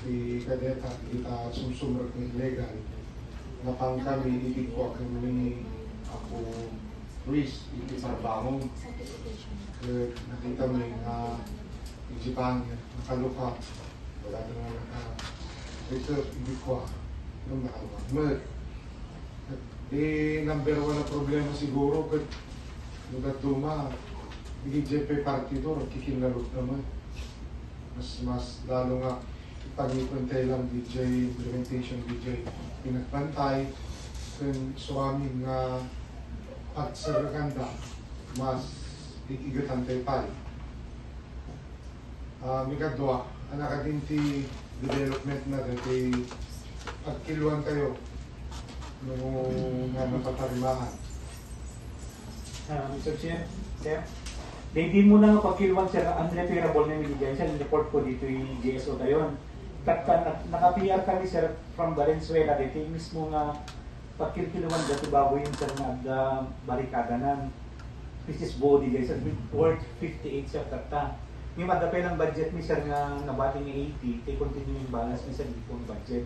di kadeta kita sumsumrot ng illegal. Napang kami, ibig ko kami ako Luis, hindi parabangong. Nakita mo yung ijipan, nakaluka. Wala naman naka-reserve, ibig ko nung nakaluka. Number one na problema siguro, but lugat duma, hindi JP partidor, kikinalot naman. Mas lalo nga, pag-ipantay lang DJ, implementation DJ, pinagbantay, kung suwami nga pagsaraganda, mas ikigatan tayo pali. Mikadwa, anak din ti development na dati pagkiluan tayo nung napatarimahan. Mr. Chair, Sir, hindi mo na pagkiluan, Sir, unrepairable na binigyan siya. Report ko dito yung GSO tayo. Naka-PR kami, Sir, from Valenzuela. Dito mismo nga pagkiluan dito bago yung Sir na barikada ng Mrs. Body, guys. Worth 58, Sir, tata. Yung madapay ng budget ni Sir nga nabati ni 80, kay continue yung balance ni Sir dito yung budget.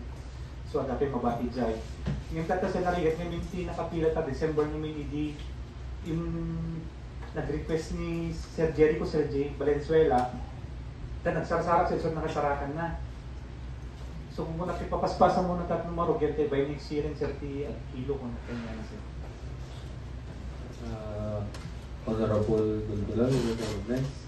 So, adapay mabati dyan. Yung tata sa narigat nga yung nakapila ta December ni Minidi, yung nag-request ni Sir Jericho, Sir J. Valenzuela, nagsarasarak Sir, nakasarakan na. So, kung muna ipapaspasan mo ng tatlong marugyente, by next year, Sir, ti kilo kung kanya na, Sir. Honorable Gulgulan, you have comments?